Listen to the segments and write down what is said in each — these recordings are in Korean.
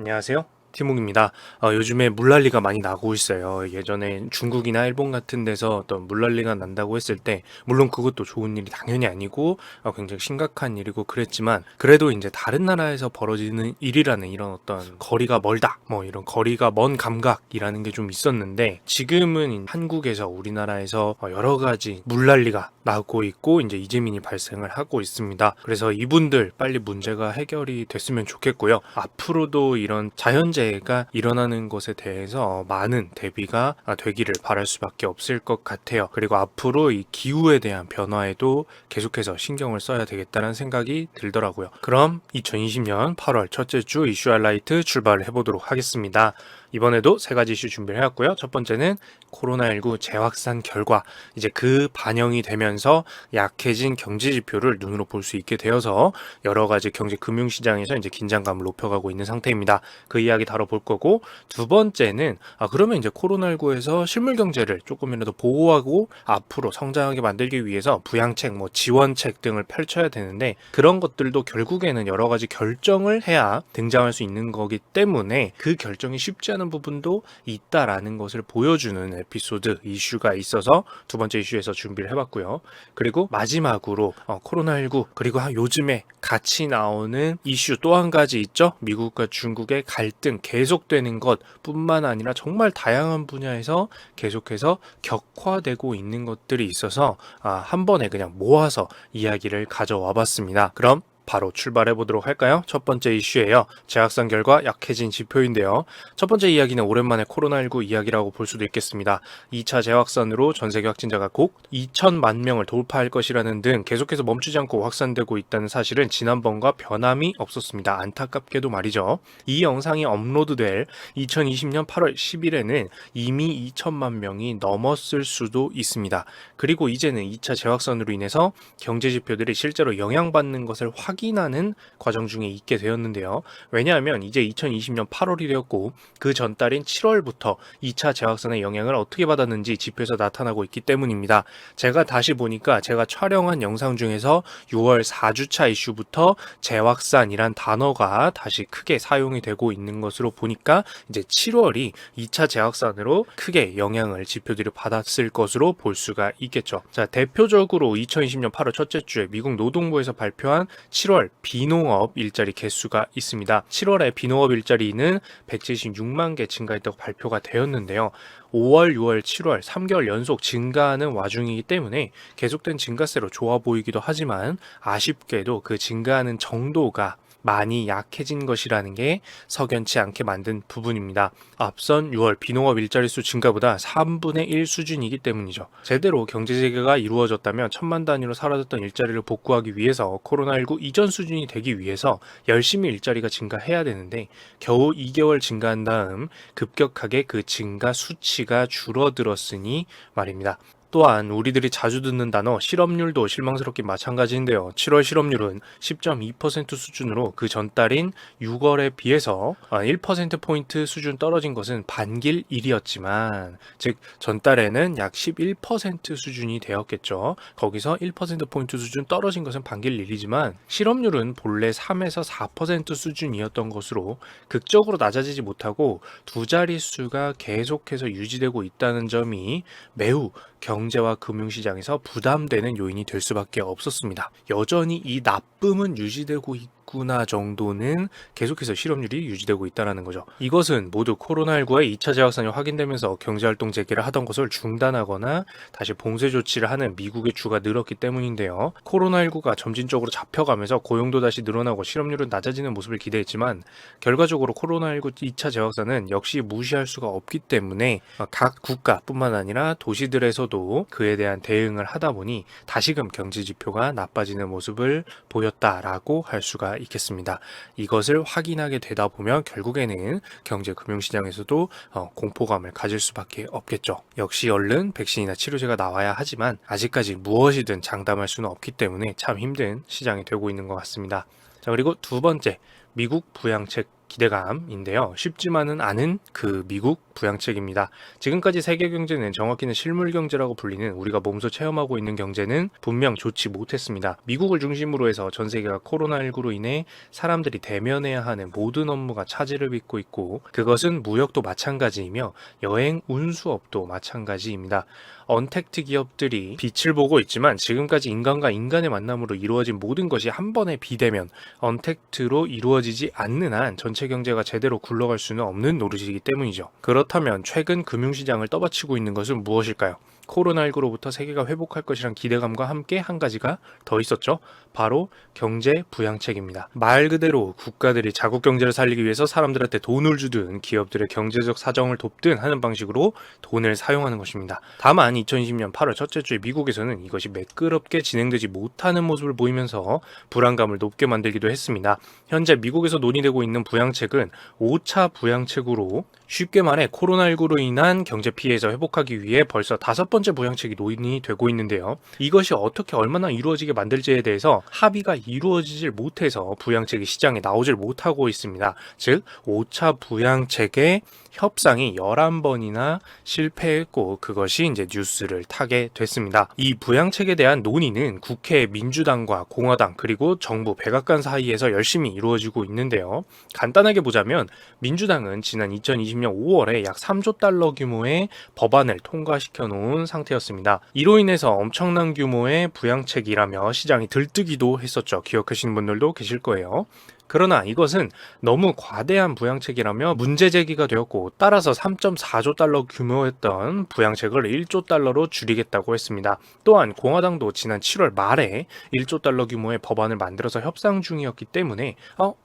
안녕하세요. 티몽입니다. 요즘에 물난리가 많이 나고 있어요. 예전에 중국이나 일본 같은 데서 어떤 물난리가 난다고 했을 때, 물론 그것도 좋은 일이 당연히 아니고, 굉장히 심각한 일이고 그랬지만, 그래도 이제 다른 나라에서 벌어지는 일이라는 이런 어떤 거리가 멀다, 뭐 이런 거리가 먼 감각이라는 게 좀 있었는데, 지금은 한국에서 우리나라에서 여러 가지 물난리가 나고 있고, 이제 이재민이 발생을 하고 있습니다. 그래서 이분들 빨리 문제가 해결이 됐으면 좋겠고요. 앞으로도 이런 자연재해가 일어나는 것에 대해서 많은 대비가 되기를 바랄 수밖에 없을 것 같아요. 그리고 앞으로 이 기후에 대한 변화에도 계속해서 신경을 써야 되겠다는 생각이 들더라고요. 그럼 2020년 8월 첫째 주 이슈 하이라이트 출발을 해보도록 하겠습니다. 이번에도 세 가지 이슈 준비를 해왔고요. 첫 번째는 코로나19 재확산 결과, 이제 그 반영이 되면서 약해진 경제 지표를 눈으로 볼 수 있게 되어서 여러 가지 경제 금융시장에서 이제 긴장감을 높여가고 있는 상태입니다. 그 이야기 다뤄볼 거고, 두 번째는 그러면 이제 코로나19에서 실물 경제를 조금이라도 보호하고 앞으로 성장하게 만들기 위해서 부양책, 뭐 지원책 등을 펼쳐야 되는데, 그런 것들도 결국에는 여러 가지 결정을 해야 등장할 수 있는 거기 때문에 그 결정이 쉽지 않은 부분도 있다라는 것을 보여주는 에피소드 이슈가 있어서 두 번째 이슈에서 준비를 해봤고요. 그리고 마지막으로 코로나19 그리고 요즘에 같이 나오는 이슈 또 한 가지 있죠. 미국과 중국의 갈등 계속되는 것뿐만 아니라 정말 다양한 분야에서 계속해서 격화되고 있는 것들이 있어서 한 번에 그냥 모아서 이야기를 가져와 봤습니다. 그럼 바로 출발해 보도록 할까요? 첫 번째 이슈예요. 재확산 결과 약해진 지표인데요. 첫 번째 이야기는 오랜만에 코로나19 이야기라고 볼 수도 있겠습니다. 2차 재확산으로 전 세계 확진자가 곧 2천만 명을 돌파할 것이라는 등 계속해서 멈추지 않고 확산되고 있다는 사실은 지난번과 변함이 없었습니다. 안타깝게도 말이죠. 이 영상이 업로드될 2020년 8월 10일에는 이미 2천만 명이 넘었을 수도 있습니다. 그리고 이제는 2차 재확산으로 인해서 경제 지표들이 실제로 영향받는 것을 확인하는 과정 중에 있게 되었는데요. 왜냐하면 이제 2020년 8월이 되었고 그 전달인 7월부터 2차 재확산의 영향을 어떻게 받았는지 지표에서 나타나고 있기 때문입니다. 제가 다시 보니까 제가 촬영한 영상 중에서 6월 4주차 이슈부터 재확산이란 단어가 다시 크게 사용이 되고 있는 것으로 보니까 이제 7월이 2차 재확산으로 크게 영향을 지표들이 받았을 것으로 볼 수가 있겠죠. 자, 대표적으로 2020년 8월 첫째 주에 미국 노동부에서 발표한 7월 비농업 일자리 개수가 있습니다. 7월에 비농업 일자리는 176만 개 증가했다고 발표가 되었는데요. 5월, 6월, 7월 3개월 연속 증가하는 와중이기 때문에 계속된 증가세로 좋아 보이기도 하지만 아쉽게도 그 증가하는 정도가 많이 약해진 것이라는 게 석연치 않게 만든 부분입니다. 앞선 6월 비농업 일자리 수 증가보다 3분의 1 수준이기 때문이죠. 제대로 경제 재개가 이루어졌다면 천만 단위로 사라졌던 일자리를 복구하기 위해서 코로나19 이전 수준이 되기 위해서 열심히 일자리가 증가해야 되는데 겨우 2개월 증가한 다음 급격하게 그 증가 수치가 줄어들었으니 말입니다. 또한 우리들이 자주 듣는 단어 실업률도 실망스럽긴 마찬가지인데요. 7월 실업률은 10.2% 수준으로 그 전달인 6월에 비해서 1%포인트 수준 떨어진 것은 반길 일이었지만, 즉 전달에는 약 11% 수준이 되었겠죠. 거기서 1%포인트 수준 떨어진 것은 반길 일이지만 실업률은 본래 3에서 4% 수준이었던 것으로 극적으로 낮아지지 못하고 두 자릿수가 계속해서 유지되고 있다는 점이 매우 경제와 금융시장에서 부담되는 요인이 될 수밖에 없었습니다. 여전히 이 나쁨은 유지되고 있구나 정도는 계속해서 실업률이 유지되고 있다는 거죠. 이것은 모두 코로나19의 2차 재확산이 확인되면서 경제활동 재개를 하던 것을 중단하거나 다시 봉쇄 조치를 하는 미국의 주가 늘었기 때문인데요. 코로나19가 점진적으로 잡혀가면서 고용도 다시 늘어나고 실업률은 낮아지는 모습을 기대했지만 결과적으로 코로나19 2차 재확산은 역시 무시할 수가 없기 때문에 각 국가뿐만 아니라 도시들에서도 그에 대한 대응을 하다 보니 다시금 경제 지표가 나빠지는 모습을 보였다라고 할 수가 있겠습니다. 이것을 확인하게 되다 보면 결국에는 경제 금융시장에서도 공포감을 가질 수밖에 없겠죠. 역시 얼른 백신이나 치료제가 나와야 하지만 아직까지 무엇이든 장담할 수는 없기 때문에 참 힘든 시장이 되고 있는 것 같습니다. 자, 그리고 두 번째, 미국 부양책 기대감인데요. 쉽지만은 않은 그 미국 부양책입니다. 지금까지 세계 경제는, 정확히는 실물 경제라고 불리는 우리가 몸소 체험하고 있는 경제는 분명 좋지 못했습니다. 미국을 중심으로 해서 전 세계가 코로나19로 인해 사람들이 대면해야 하는 모든 업무가 차질을 빚고 있고, 그것은 무역도 마찬가지이며 여행 운수업도 마찬가지입니다. 언택트 기업들이 빛을 보고 있지만 지금까지 인간과 인간의 만남으로 이루어진 모든 것이 한 번에 비대면, 언택트로 이루어지지 않는 한 전체 경제가 제대로 굴러갈 수는 없는 노릇이기 때문이죠. 그렇다면 최근 금융시장을 떠받치고 있는 것은 무엇일까요? 코로나19로부터 세계가 회복할 것이란 기대감과 함께 한 가지가 더 있었죠. 바로 경제 부양책입니다. 말 그대로 국가들이 자국 경제를 살리기 위해서 사람들한테 돈을 주든 기업들의 경제적 사정을 돕든 하는 방식으로 돈을 사용하는 것입니다. 다만 2020년 8월 첫째 주에 미국에서는 이것이 매끄럽게 진행되지 못하는 모습을 보이면서 불안감을 높게 만들기도 했습니다. 현재 미국에서 논의되고 있는 부양책은 5차 부양책으로, 쉽게 말해 코로나19로 인한 경제 피해에서 회복하기 위해 벌써 5번째 부양책이 논의되고 있는데요. 이것이 어떻게 얼마나 이루어지게 만들지에 대해서 합의가 이루어지질 못해서 부양책이 시장에 나오질 못하고 있습니다. 즉 5차 부양책의 협상이 11번이나 실패했고, 그것이 이제 뉴스를 타게 됐습니다. 이 부양책에 대한 논의는 국회 민주당과 공화당 그리고 정부 백악관 사이에서 열심히 이루어지고 있는데요. 간단하게 보자면 민주당은 지난 2020년 5월에 약 3조 달러 규모의 법안을 통과시켜 놓은 상태였습니다. 이로 인해서 엄청난 규모의 부양책이라며 시장이 들뜨기도 했었죠. 기억하시는 분들도 계실 거예요. 그러나 이것은 너무 과대한 부양책이라며 문제 제기가 되었고, 따라서 3.4조 달러 규모였던 부양책을 1조 달러로 줄이겠다고 했습니다. 또한 공화당도 지난 7월 말에 1조 달러 규모의 법안을 만들어서 협상 중이었기 때문에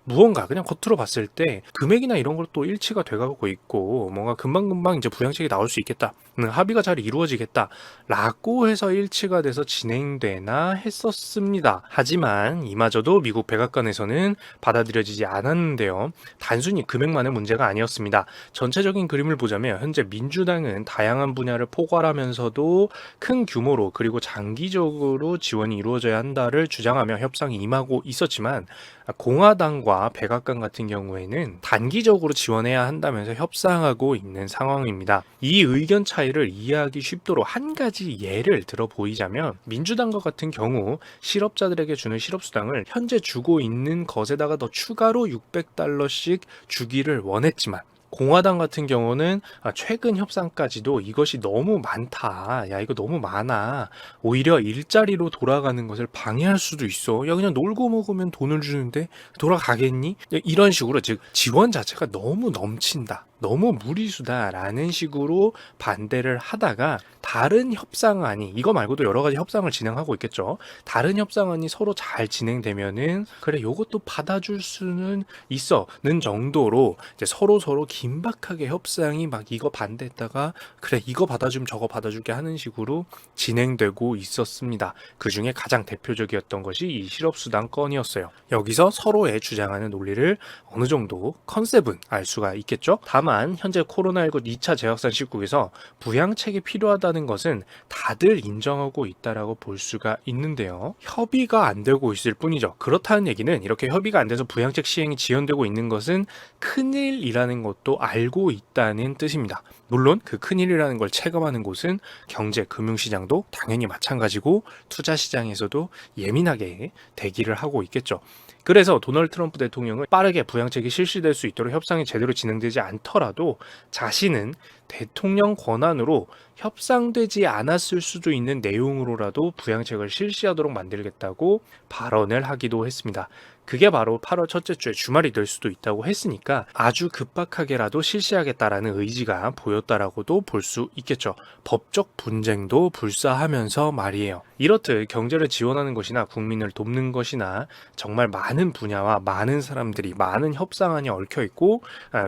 무언가 그냥 겉으로 봤을 때 금액이나 이런 걸 또 일치가 돼가고 있고, 뭔가 금방금방 이제 부양책이 나올 수 있겠다, 합의가 잘 이루어지겠다 라고 해서 일치가 돼서 진행되나 했었습니다. 하지만 이마저도 미국 백악관에서는 받아들여지지 않았는데요. 단순히 금액만의 문제가 아니었습니다. 전체적인 그림을 보자면 현재 민주당은 다양한 분야를 포괄하면서도 큰 규모로 그리고 장기적으로 지원이 이루어져야 한다를 주장하며 협상이 임하고 있었지만, 공화당과 백악관 같은 경우에는 단기적으로 지원해야 한다면서 협상하고 있는 상황입니다. 이 의견 차이를 이해하기 쉽도록 한 가지 예를 들어 보이자면, 민주당과 같은 경우 실업자들에게 주는 실업수당을 현재 주고 있는 것에다가 더 추가로 600달러씩 주기를 원했지만, 공화당 같은 경우는 최근 협상까지도 이것이 너무 많다, 야 이거 너무 많아, 오히려 일자리로 돌아가는 것을 방해할 수도 있어, 야 그냥 놀고 먹으면 돈을 주는데 돌아가겠니? 이런 식으로, 즉 지원 자체가 너무 넘친다, 너무 무리수다라는 식으로 반대를 하다가, 다른 협상안이, 이거 말고도 여러 가지 협상을 진행하고 있겠죠. 다른 협상안이 서로 잘 진행되면은 그래 요것도 받아줄 수는 있어는 정도로 이제 서로 긴박하게 협상이 막 이거 반대했다가 그래 이거 받아주면 저거 받아줄게 하는 식으로 진행되고 있었습니다. 그 중에 가장 대표적이었던 것이 이 실업수당 건이었어요. 여기서 서로의 주장하는 논리를 어느 정도 컨셉은 알 수가 있겠죠. 다만 현재 코로나19 2차 재확산 시국에서 부양책이 필요하다는 것은 다들 인정하고 있다라고 볼 수가 있는데요. 협의가 안 되고 있을 뿐이죠. 그렇다는 얘기는 이렇게 협의가 안 돼서 부양책 시행이 지연되고 있는 것은 큰일이라는 것도 알고 있다는 뜻입니다. 물론 그 큰일이라는 걸 체감하는 곳은 경제, 금융시장도 당연히 마찬가지고, 투자시장에서도 예민하게 대기를 하고 있겠죠. 그래서 도널드 트럼프 대통령은 빠르게 부양책이 실시될 수 있도록 협상이 제대로 진행되지 않더라도 자신은 대통령 권한으로 협상되지 않았을 수도 있는 내용으로라도 부양책을 실시하도록 만들겠다고 발언을 하기도 했습니다. 그게 바로 8월 첫째 주에 주말이 될 수도 있다고 했으니까 아주 급박하게라도 실시하겠다라는 의지가 보였다라고도 볼 수 있겠죠. 법적 분쟁도 불사하면서 말이에요. 이렇듯 경제를 지원하는 것이나 국민을 돕는 것이나 정말 많은 분야와 많은 사람들이, 많은 협상안이 얽혀있고,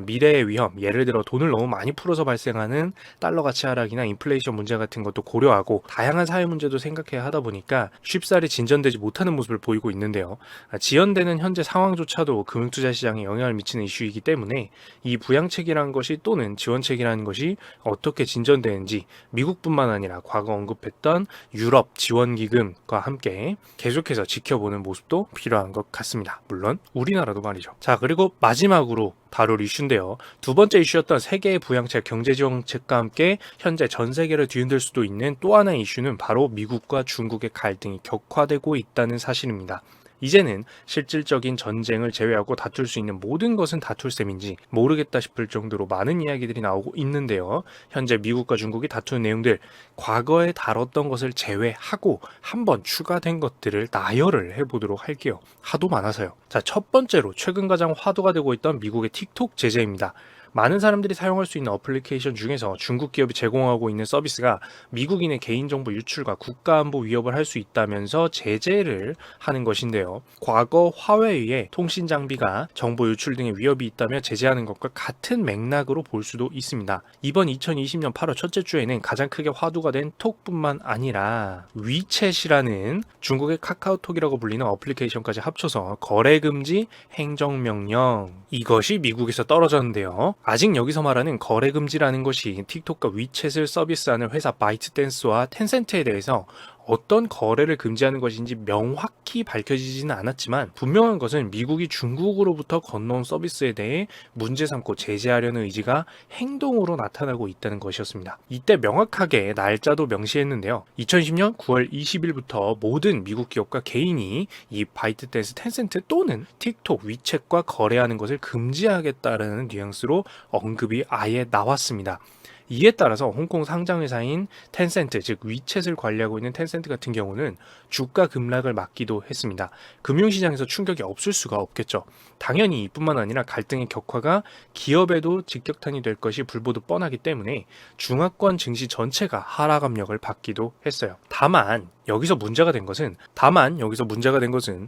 미래의 위험, 예를 들어 돈을 너무 많이 풀어서 발생하는 달러 가치 하락이나 인플레이션 문제 같은 것도 고려하고 다양한 사회 문제도 생각해야 하다 보니까 쉽사리 진전되지 못하는 모습을 보이고 있는데요. 지연되는 현재 상황조차도 금융투자 시장에 영향을 미치는 이슈이기 때문에 이 부양책이라는 것이, 또는 지원책이라는 것이 어떻게 진전되는지 미국뿐만 아니라 과거 언급했던 유럽 지원기금과 함께 계속해서 지켜보는 모습도 필요한 것 같습니다. 물론 우리나라도 말이죠. 자, 그리고 마지막으로 다룰 이슈인데요. 두 번째 이슈였던 세계의 부양책, 경제정책과 함께 현재 전 세계를 뒤흔들 수도 있는 또 하나의 이슈는 바로 미국과 중국의 갈등이 격화되고 있다는 사실입니다. 이제는 실질적인 전쟁을 제외하고 다툴 수 있는 모든 것은 다툴 셈인지 모르겠다 싶을 정도로 많은 이야기들이 나오고 있는데요. 현재 미국과 중국이 다투는 내용들, 과거에 다뤘던 것을 제외하고 한번 추가된 것들을 나열을 해보도록 할게요. 하도 많아서요. 자, 첫 번째로 최근 가장 화두가 되고 있던 미국의 틱톡 제재입니다. 많은 사람들이 사용할 수 있는 어플리케이션 중에서 중국 기업이 제공하고 있는 서비스가 미국인의 개인정보 유출과 국가안보 위협을 할 수 있다면서 제재를 하는 것인데요. 과거 화웨이의 통신 장비가 정보 유출 등의 위협이 있다며 제재하는 것과 같은 맥락으로 볼 수도 있습니다. 이번 2020년 8월 첫째 주에는 가장 크게 화두가 된 톡뿐만 아니라 위챗이라는 중국의 카카오톡이라고 불리는 어플리케이션까지 합쳐서 거래 금지 행정명령, 이것이 미국에서 떨어졌는데요. 아직 여기서 말하는 거래 금지라는 것이 틱톡과 위챗을 서비스하는 회사 바이트댄스와 텐센트에 대해서 어떤 거래를 금지하는 것인지 명확히 밝혀지지는 않았지만 분명한 것은 미국이 중국으로부터 건너온 서비스에 대해 문제 삼고 제재하려는 의지가 행동으로 나타나고 있다는 것이었습니다. 이때 명확하게 날짜도 명시했는데요. 2010년 9월 20일부터 모든 미국 기업과 개인이 이 바이트댄스, 텐센트 또는 틱톡, 위챗과 거래하는 것을 금지하겠다라는 뉘앙스로 언급이 아예 나왔습니다. 이에 따라서 홍콩 상장회사인 텐센트, 즉 위챗을 관리하고 있는 텐센트 같은 경우는 주가 급락을 막기도 했습니다. 금융시장에서 충격이 없을 수가 없겠죠. 당연히 이뿐만 아니라 갈등의 격화가 기업에도 직격탄이 될 것이 불보듯 뻔하기 때문에 중화권 증시 전체가 하락 압력을 받기도 했어요. 다만 여기서 문제가 된 것은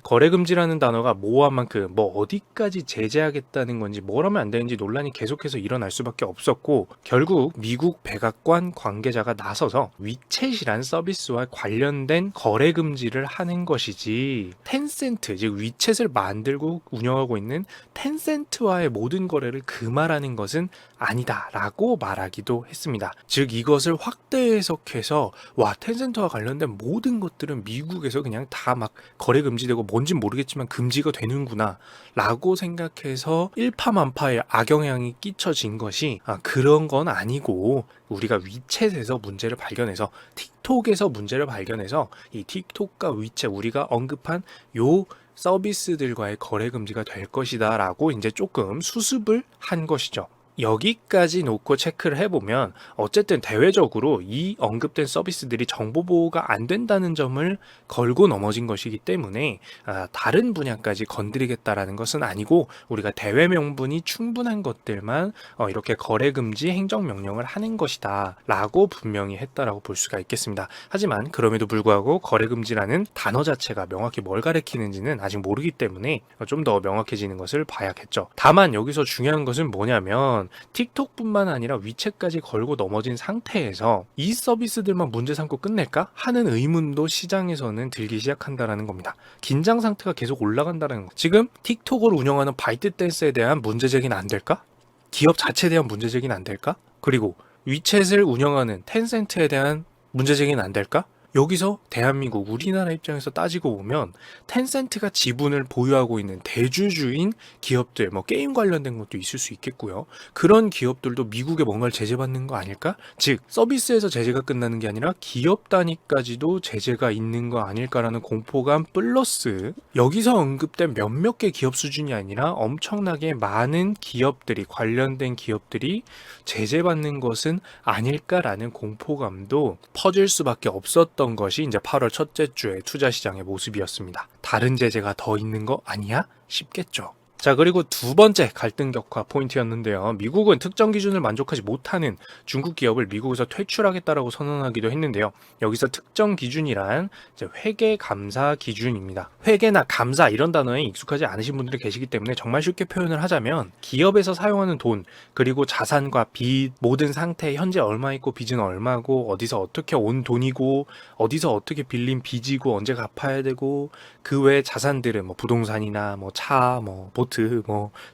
거래 금지라는 단어가 모호한 만큼 어디까지 제재하겠다는 건지 뭘 하면 안 되는지 논란이 계속해서 일어날 수밖에 없었고, 결국 미국 백악관 관계자가 나서서 위챗이란 서비스와 관련된 거래 금지를 하는 것이지 텐센트, 즉 위챗을 만들고 운영하고 있는 텐센트와의 모든 거래를 금하라는 것은 아니다라고 말하기도 했습니다. 즉 이것을 확대 해석해서 텐센트와 관련된 모든 것들은 미국에서 그냥 다 막 거래 금지되고 뭔진 모르겠지만 금지가 되는구나 라고 생각해서 일파만파의 악영향이 끼쳐진 것이 그런 건 아니고, 우리가 위챗에서 문제를 발견해서 틱톡에서 문제를 발견해서 이 틱톡과 위챗, 우리가 언급한 요 서비스들과의 거래 금지가 될 것이다 라고 이제 조금 수습을 한 것이죠. 여기까지 놓고 체크를 해보면 어쨌든 대외적으로 이 언급된 서비스들이 정보보호가 안 된다는 점을 걸고 넘어진 것이기 때문에 다른 분야까지 건드리겠다라는 것은 아니고, 우리가 대외 명분이 충분한 것들만 이렇게 거래 금지 행정명령을 하는 것이다 라고 분명히 했다라고 볼 수가 있겠습니다. 하지만 그럼에도 불구하고 거래 금지라는 단어 자체가 명확히 뭘 가리키는지는 아직 모르기 때문에 좀 더 명확해지는 것을 봐야겠죠. 다만 여기서 중요한 것은 뭐냐면 틱톡뿐만 아니라 위챗까지 걸고 넘어진 상태에서 이 서비스들만 문제 삼고 끝낼까 하는 의문도 시장에서는 들기 시작한다라는 겁니다. 긴장 상태가 계속 올라간다는 거. 지금 틱톡을 운영하는 바이트댄스에 대한 문제 제기는 안 될까? 기업 자체에 대한 문제 제기는 안 될까? 그리고 위챗을 운영하는 텐센트에 대한 문제 제기는 안 될까? 여기서 대한민국, 우리나라 입장에서 따지고 보면 텐센트가 지분을 보유하고 있는 대주주인 기업들, 게임 관련된 것도 있을 수 있겠고요. 그런 기업들도 미국에 뭔가를 제재받는 거 아닐까? 즉 서비스에서 제재가 끝나는 게 아니라 기업 단위까지도 제재가 있는 거 아닐까라는 공포감 플러스 여기서 언급된 몇몇 개 기업 수준이 아니라 엄청나게 많은 기업들이, 관련된 기업들이 제재받는 것은 아닐까라는 공포감도 퍼질 수밖에 없었던 것이 이제 8월 첫째 주의 투자 시장의 모습이었습니다. 다른 제재가 더 있는 거 아니야? 싶겠죠. 자, 그리고 두 번째 갈등 격화 포인트였는데요. 미국은 특정 기준을 만족하지 못하는 중국 기업을 미국에서 퇴출하겠다라고 선언하기도 했는데요. 여기서 특정 기준이란 이제 회계 감사 기준입니다. 회계나 감사 이런 단어에 익숙하지 않으신 분들이 계시기 때문에 정말 쉽게 표현을 하자면 기업에서 사용하는 돈, 그리고 자산과 빚, 모든 상태, 현재 얼마 있고 빚은 얼마고, 어디서 어떻게 온 돈이고, 어디서 어떻게 빌린 빚이고, 언제 갚아야 되고, 그 외 자산들은 부동산이나 차, 보트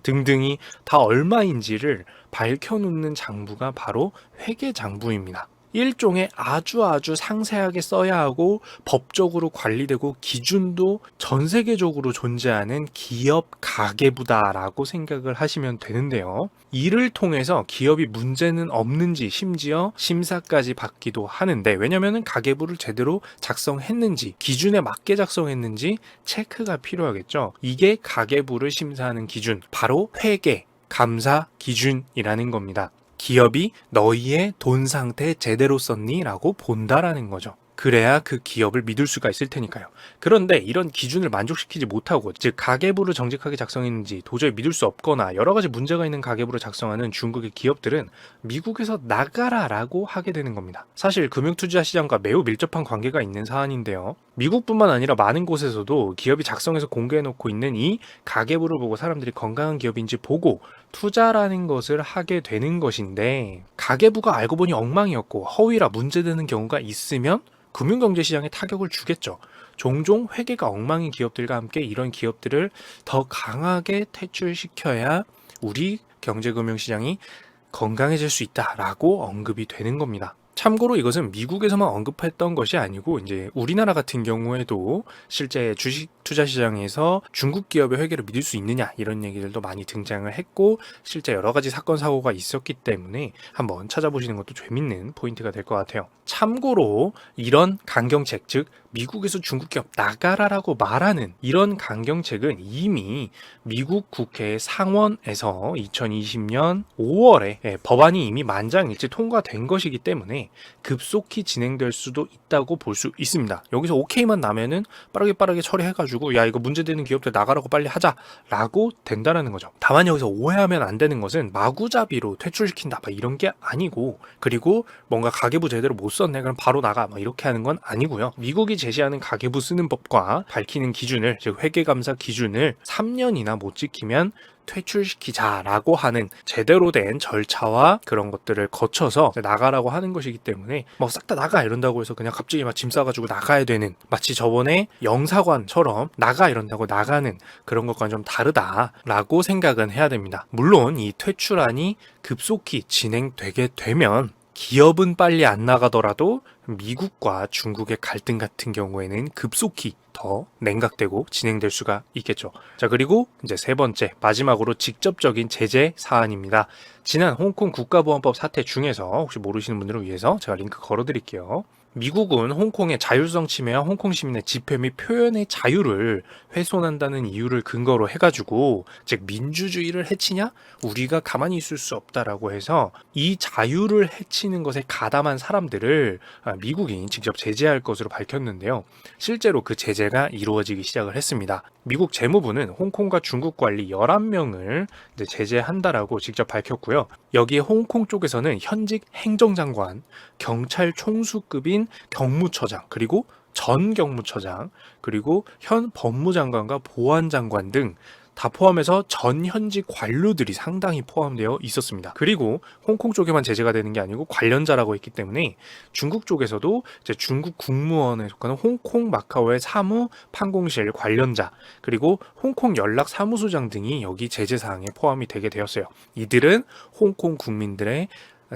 등등이 다 얼마인지를 밝혀놓는 장부가 바로 회계장부입니다. 일종의 아주 상세하게 써야 하고 법적으로 관리되고 기준도 전 세계적으로 존재하는 기업 가계부다라고 생각을 하시면 되는데요. 이를 통해서 기업이 문제는 없는지 심지어 심사까지 받기도 하는데, 왜냐면은 가계부를 제대로 작성했는지 기준에 맞게 작성했는지 체크가 필요하겠죠. 이게 가계부를 심사하는 기준, 바로 회계 감사 기준이라는 겁니다. 기업이 너희의 돈 상태 제대로 썼니? 라고 본다라는 거죠. 그래야 그 기업을 믿을 수가 있을 테니까요. 그런데 이런 기준을 만족시키지 못하고, 즉 가계부를 정직하게 작성했는지 도저히 믿을 수 없거나 여러 가지 문제가 있는 가계부를 작성하는 중국의 기업들은 미국에서 나가라라고 하게 되는 겁니다. 사실 금융투자 시장과 매우 밀접한 관계가 있는 사안인데요. 미국뿐만 아니라 많은 곳에서도 기업이 작성해서 공개해놓고 있는 이 가계부를 보고 사람들이 건강한 기업인지 보고 투자라는 것을 하게 되는 것인데, 가계부가 알고 보니 엉망이었고 허위라 문제되는 경우가 있으면 금융경제시장에 타격을 주겠죠. 종종 회계가 엉망인 기업들과 함께 이런 기업들을 더 강하게 퇴출시켜야 우리 경제금융시장이 건강해질 수 있다라고 언급이 되는 겁니다. 참고로 이것은 미국에서만 언급했던 것이 아니고, 이제 우리나라 같은 경우에도 실제 주식 투자 시장에서 중국 기업의 회계를 믿을 수 있느냐 이런 얘기들도 많이 등장을 했고, 실제 여러 가지 사건 사고가 있었기 때문에 한번 찾아보시는 것도 재밌는 포인트가 될 것 같아요. 참고로 이런 강경책, 즉 미국에서 중국 기업 나가라라고 말하는 이런 강경책은 이미 미국 국회 상원에서 2020년 5월에 법안이 이미 만장일치 통과된 것이기 때문에 급속히 진행될 수도 있다고 볼 수 있습니다. 여기서 오케이만 나면은 빠르게 처리해가지고 야 이거 문제되는 기업들 나가라고 빨리 하자라고 된다는 거죠. 다만 여기서 오해하면 안 되는 것은 마구잡이로 퇴출시킨다 이런 게 아니고, 그리고 뭔가 가계부 제대로 못 썼네 그럼 바로 나가 이렇게 하는 건 아니고요. 미국이 제시하는 가계부 쓰는 법과 밝히는 기준을, 즉 회계감사 기준을 3년이나 못 지키면 퇴출시키자라고 하는 제대로 된 절차와 그런 것들을 거쳐서 나가라고 하는 것이기 때문에 싹 다 나가 이런다고 해서 그냥 갑자기 막 짐 싸가지고 나가야 되는, 마치 저번에 영사관처럼 나가 이런다고 나가는 그런 것과는 좀 다르다라고 생각은 해야 됩니다. 물론 이 퇴출안이 급속히 진행되게 되면 기업은 빨리 안 나가더라도 미국과 중국의 갈등 같은 경우에는 급속히 더 냉각되고 진행될 수가 있겠죠. 자, 그리고 이제 세 번째, 마지막으로 직접적인 제재 사안입니다. 지난 홍콩 국가보안법 사태 중에서 혹시 모르시는 분들을 위해서 제가 링크 걸어드릴게요. 미국은 홍콩의 자율성 침해와 홍콩 시민의 집회 및 표현의 자유를 훼손한다는 이유를 근거로 해가지고, 즉 민주주의를 해치냐? 우리가 가만히 있을 수 없다라고 해서 이 자유를 해치는 것에 가담한 사람들을 미국이 직접 제재할 것으로 밝혔는데요. 실제로 그 제재가 이루어지기 시작을 했습니다. 미국 재무부는 홍콩과 중국 관리 11명을 제재한다라고 직접 밝혔고요. 여기에 홍콩 쪽에서는 현직 행정장관, 경찰 총수급인 경무처장, 그리고 전 경무처장, 그리고 현 법무장관과 보안장관 등 다 포함해서 전 현직 관료들이 상당히 포함되어 있었습니다. 그리고 홍콩 쪽에만 제재가 되는 게 아니고 관련자라고 했기 때문에 중국 쪽에서도 이제 중국 국무원에 속하는 홍콩 마카오의 사무 판공실 관련자, 그리고 홍콩 연락 사무소장 등이 여기 제재 사항에 포함이 되게 되었어요. 이들은 홍콩 국민들의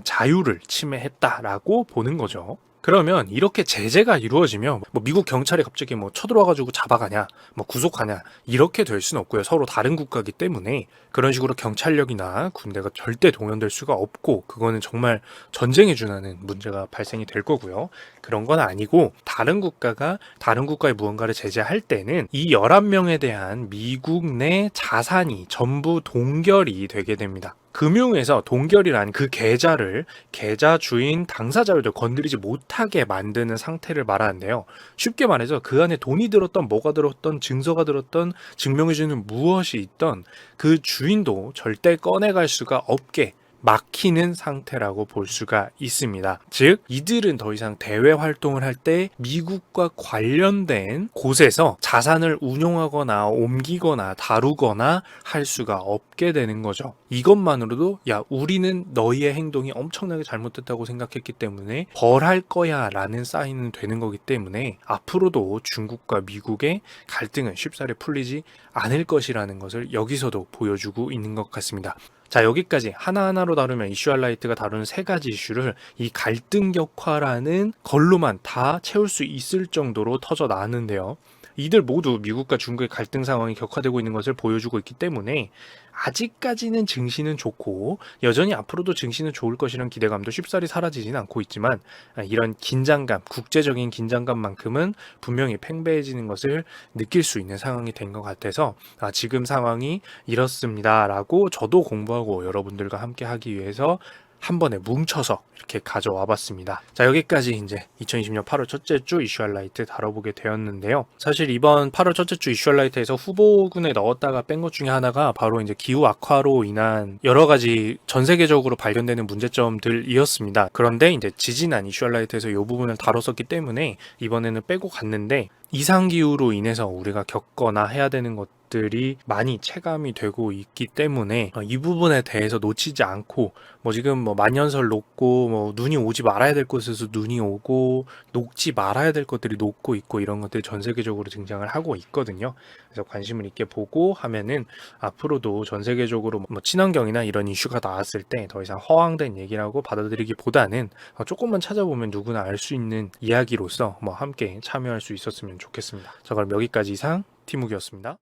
자유를 침해했다라고 보는 거죠. 그러면 이렇게 제재가 이루어지면 미국 경찰이 갑자기 쳐들어와가지고 잡아가냐, 구속하냐 이렇게 될 수는 없고요. 서로 다른 국가이기 때문에 그런 식으로 경찰력이나 군대가 절대 동원될 수가 없고, 그거는 정말 전쟁에 준하는 문제가 발생이 될 거고요. 그런 건 아니고, 다른 국가가 다른 국가의 무언가를 제재할 때는 이 11명에 대한 미국 내 자산이 전부 동결이 되게 됩니다. 금융에서 동결이란 그 계좌를 계좌 주인 당사자들도 건드리지 못하게 만드는 상태를 말하는데요. 쉽게 말해서 그 안에 돈이 들었던, 뭐가 들었던, 증서가 들었던, 증명해주는 무엇이 있던 그 주인도 절대 꺼내갈 수가 없게 막히는 상태라고 볼 수가 있습니다. 즉 이들은 더 이상 대외 활동을 할 때 미국과 관련된 곳에서 자산을 운용하거나 옮기거나 다루거나 할 수가 없게 되는 거죠. 이것만으로도 야 우리는 너희의 행동이 엄청나게 잘못됐다고 생각했기 때문에 벌할 거야 라는 사인은 되는 거기 때문에 앞으로도 중국과 미국의 갈등은 쉽사리 풀리지 않을 것이라는 것을 여기서도 보여주고 있는 것 같습니다. 자, 여기까지 하나하나로 다루면 이슈 하이라이트가 다루는 세 가지 이슈를 이 갈등 격화라는 걸로만 다 채울 수 있을 정도로 터져 나왔는데요. 이들 모두 미국과 중국의 갈등 상황이 격화되고 있는 것을 보여주고 있기 때문에 아직까지는 증시는 좋고 여전히 앞으로도 증시는 좋을 것이라는 기대감도 쉽사리 사라지진 않고 있지만 이런 긴장감, 국제적인 긴장감만큼은 분명히 팽배해지는 것을 느낄 수 있는 상황이 된 것 같아서 지금 상황이 이렇습니다라고 저도 공부하고 여러분들과 함께 하기 위해서 한 번에 뭉쳐서 이렇게 가져와 봤습니다. 자, 여기까지 이제 2020년 8월 첫째 주 이슈 하이라이트 다뤄보게 되었는데요. 사실 이번 8월 첫째 주 이슈 하이라이트에서 후보군에 넣었다가 뺀 것 중에 하나가 바로 이제 기후 악화로 인한 여러 가지 전 세계적으로 발견되는 문제점들이었습니다. 그런데 이제 지지난 이슈 하이라이트에서 이 부분을 다뤘었기 때문에 이번에는 빼고 갔는데 이상기후로 인해서 우리가 겪거나 해야 되는 것들이 많이 체감이 되고 있기 때문에 이 부분에 대해서 놓치지 않고 지금 만년설 녹고 눈이 오지 말아야 될 곳에서 눈이 오고 녹지 말아야 될 것들이 녹고 있고 이런 것들이 전 세계적으로 등장을 하고 있거든요. 그래서 관심을 있게 보고 하면은 앞으로도 전 세계적으로 친환경이나 이런 이슈가 나왔을 때 더 이상 허황된 얘기라고 받아들이기보다는 조금만 찾아보면 누구나 알 수 있는 이야기로서 함께 참여할 수 있었으면 좋겠습니다. 자, 그럼 여기까지 이상 티묵이었습니다.